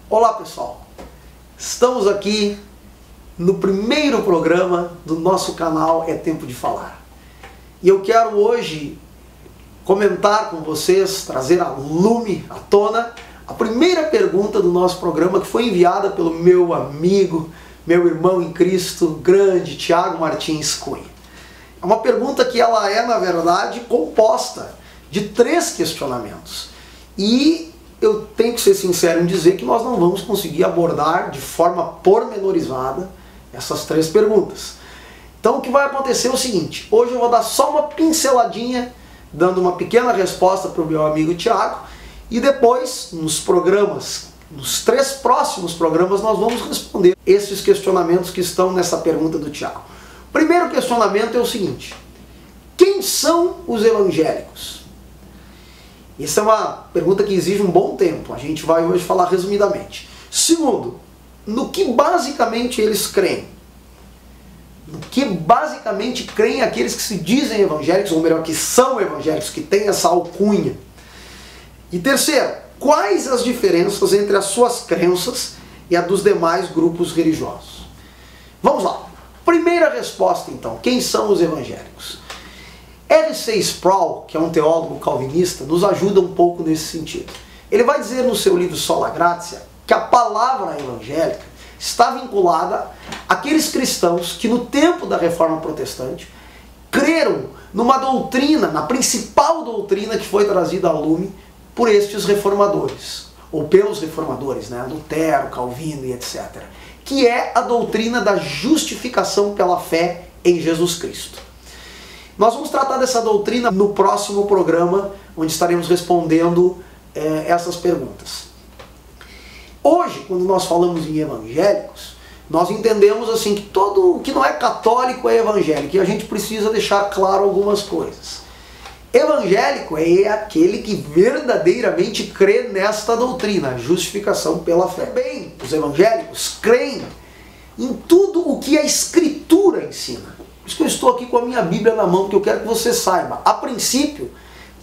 Olá pessoal, estamos aqui no primeiro programa do nosso canal É Tempo de Falar. E eu quero hoje comentar com vocês, trazer à lume, à tona, a primeira pergunta do nosso programa que foi enviada pelo meu amigo, meu irmão em Cristo, grande Tiago Martins Cunha. É uma pergunta que ela é, na verdade, composta de 3 questionamentos. E eu tenho que ser sincero em dizer que nós não vamos conseguir abordar de forma pormenorizada essas 3 perguntas. Então o que vai acontecer é o seguinte: hoje eu vou dar só uma pinceladinha, dando uma pequena resposta para o meu amigo Tiago, e depois, nos 3 próximos programas, nós vamos responder esses questionamentos que estão nessa pergunta do Tiago. O primeiro questionamento é o seguinte: quem são os evangélicos? Essa é uma pergunta que exige um bom tempo, a gente vai hoje falar resumidamente. Segundo, no que basicamente eles creem? No que basicamente creem aqueles que se dizem evangélicos, ou melhor, que são evangélicos, que têm essa alcunha? E terceiro, quais as diferenças entre as suas crenças e a dos demais grupos religiosos? Vamos lá. Primeira resposta então, quem são os evangélicos? R.C. Sproul, que é um teólogo calvinista, nos ajuda um pouco nesse sentido. Ele vai dizer no seu livro Sola Gratia que a palavra evangélica está vinculada àqueles cristãos que no tempo da Reforma Protestante creram numa doutrina, na principal doutrina que foi trazida ao lume por estes reformadores, ou pelos reformadores, né? Lutero, Calvino e etc., que é a doutrina da justificação pela fé em Jesus Cristo. Nós vamos tratar dessa doutrina no próximo programa, onde estaremos respondendo essas perguntas. Hoje, quando nós falamos em evangélicos, nós entendemos assim que todo o que não é católico é evangélico, e a gente precisa deixar claro algumas coisas. Evangélico é aquele que verdadeiramente crê nesta doutrina, justificação pela fé. Bem, os evangélicos creem em tudo o que a Escritura ensina. Por isso que eu estou aqui com a minha Bíblia na mão, porque eu quero que você saiba. A princípio,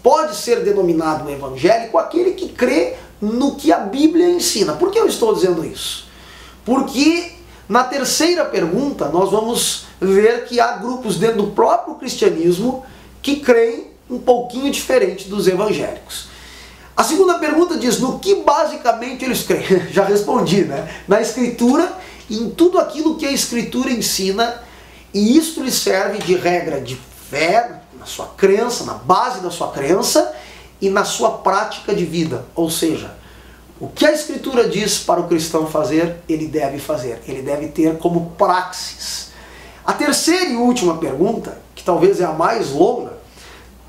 pode ser denominado um evangélico aquele que crê no que a Bíblia ensina. Por que eu estou dizendo isso? Porque na terceira pergunta nós vamos ver que há grupos dentro do próprio cristianismo que creem um pouquinho diferente dos evangélicos. A segunda pergunta diz: no que basicamente eles creem? Já respondi, né? Na Escritura e em tudo aquilo que a Escritura ensina. E isto lhe serve de regra de fé, na sua crença, na base da sua crença e na sua prática de vida. Ou seja, o que a Escritura diz para o cristão fazer, ele deve ter como praxis. A terceira e última pergunta, que talvez é a mais longa: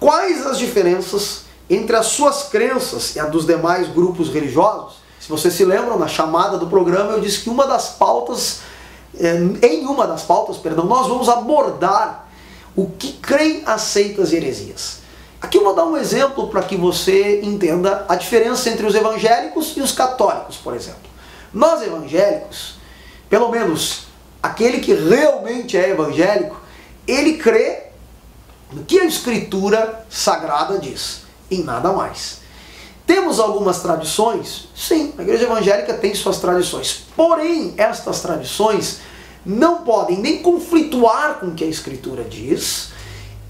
quais as diferenças entre as suas crenças e a dos demais grupos religiosos? Se vocês se lembram, na chamada do programa eu disse que em uma das pautas, nós vamos abordar o que creem as seitas e heresias. Aqui eu vou dar um exemplo para que você entenda a diferença entre os evangélicos e os católicos, por exemplo. Nós evangélicos, pelo menos aquele que realmente é evangélico, ele crê no que a Escritura Sagrada diz, em nada mais. Temos algumas tradições? Sim, a igreja evangélica tem suas tradições. Porém, estas tradições não podem nem conflituar com o que a Escritura diz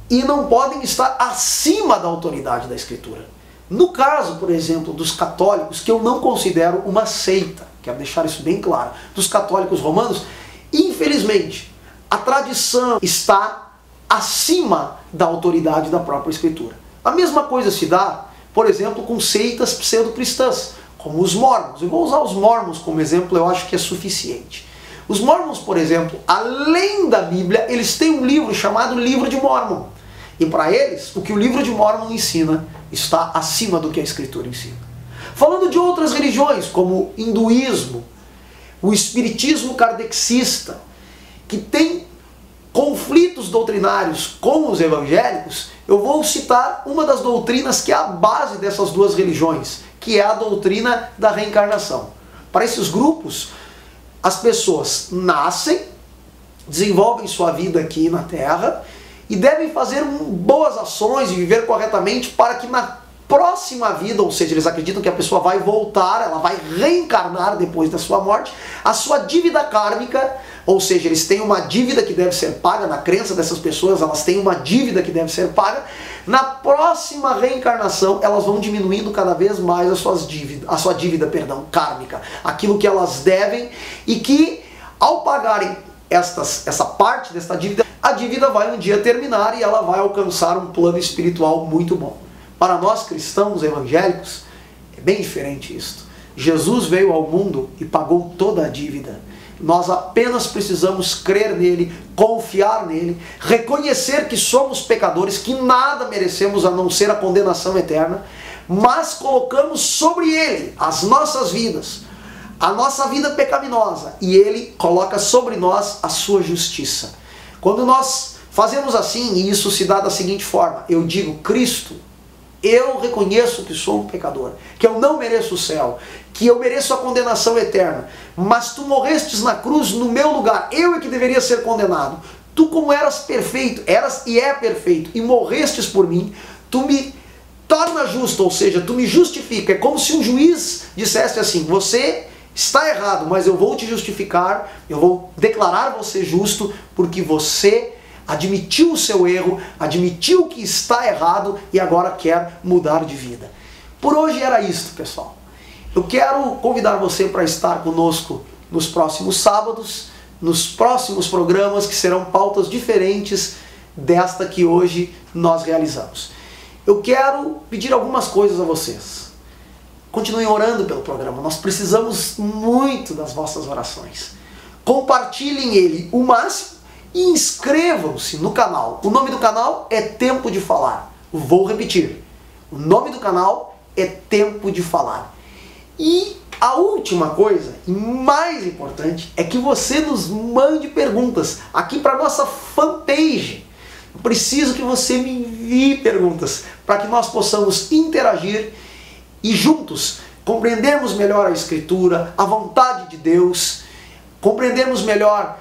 e não podem estar acima da autoridade da Escritura. No caso, por exemplo, dos católicos, que eu não considero uma seita, quero deixar isso bem claro, dos católicos romanos, infelizmente, a tradição está acima da autoridade da própria Escritura. A mesma coisa se dá, por exemplo, com seitas pseudo-cristãs, como os mormons. Eu vou usar os mormons como exemplo, eu acho que é suficiente. Os mormons, por exemplo, além da Bíblia, eles têm um livro chamado Livro de Mórmon. E para eles, o que o Livro de Mórmon ensina está acima do que a Escritura ensina. Falando de outras religiões, como o hinduísmo, o espiritismo kardecista, que tem conflitos doutrinários com os evangélicos, eu vou citar uma das doutrinas que é a base dessas duas religiões, que é a doutrina da reencarnação. Para esses grupos, as pessoas nascem, desenvolvem sua vida aqui na Terra e devem fazer boas ações e viver corretamente para que na próxima vida, ou seja, eles acreditam que a pessoa vai voltar, ela vai reencarnar depois da sua morte, a sua dívida kármica, ou seja, eles têm uma dívida que deve ser paga, na crença dessas pessoas, elas têm uma dívida que deve ser paga, na próxima reencarnação elas vão diminuindo cada vez mais a sua dívida kármica, aquilo que elas devem, e que ao pagarem essa parte desta dívida, a dívida vai um dia terminar e ela vai alcançar um plano espiritual muito bom. Para nós cristãos evangélicos, é bem diferente isto. Jesus veio ao mundo e pagou toda a dívida. Nós apenas precisamos crer nele, confiar nele, reconhecer que somos pecadores, que nada merecemos a não ser a condenação eterna, mas colocamos sobre ele as nossas vidas, a nossa vida pecaminosa, e ele coloca sobre nós a sua justiça. Quando nós fazemos assim, e isso se dá da seguinte forma: eu digo, Cristo, eu reconheço que sou um pecador, que eu não mereço o céu, que eu mereço a condenação eterna, mas tu morrestes na cruz no meu lugar, eu é que deveria ser condenado. Tu, como eras perfeito, eras e é perfeito, e morrestes por mim, tu me torna justo, ou seja, tu me justifica. É como se um juiz dissesse assim: você está errado, mas eu vou te justificar, eu vou declarar você justo, porque você admitiu o seu erro, admitiu que está errado e agora quer mudar de vida. Por hoje era isto, pessoal. Eu quero convidar você para estar conosco nos próximos sábados, nos próximos programas, que serão pautas diferentes desta que hoje nós realizamos. Eu quero pedir algumas coisas a vocês. Continuem orando pelo programa, nós precisamos muito das vossas orações. Compartilhem ele o máximo e inscrevam-se no canal. O nome do canal é Tempo de Falar. Vou repetir. O nome do canal é Tempo de Falar. E a última coisa, e mais importante, é que você nos mande perguntas aqui para a nossa fanpage. Eu preciso que você me envie perguntas para que nós possamos interagir e juntos compreendermos melhor a Escritura, a vontade de Deus, compreendermos melhor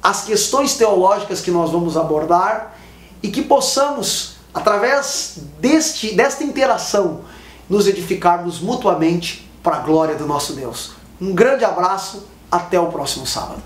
as questões teológicas que nós vamos abordar, e que possamos, através desta interação, nos edificarmos mutuamente para a glória do nosso Deus. Um grande abraço, até o próximo sábado.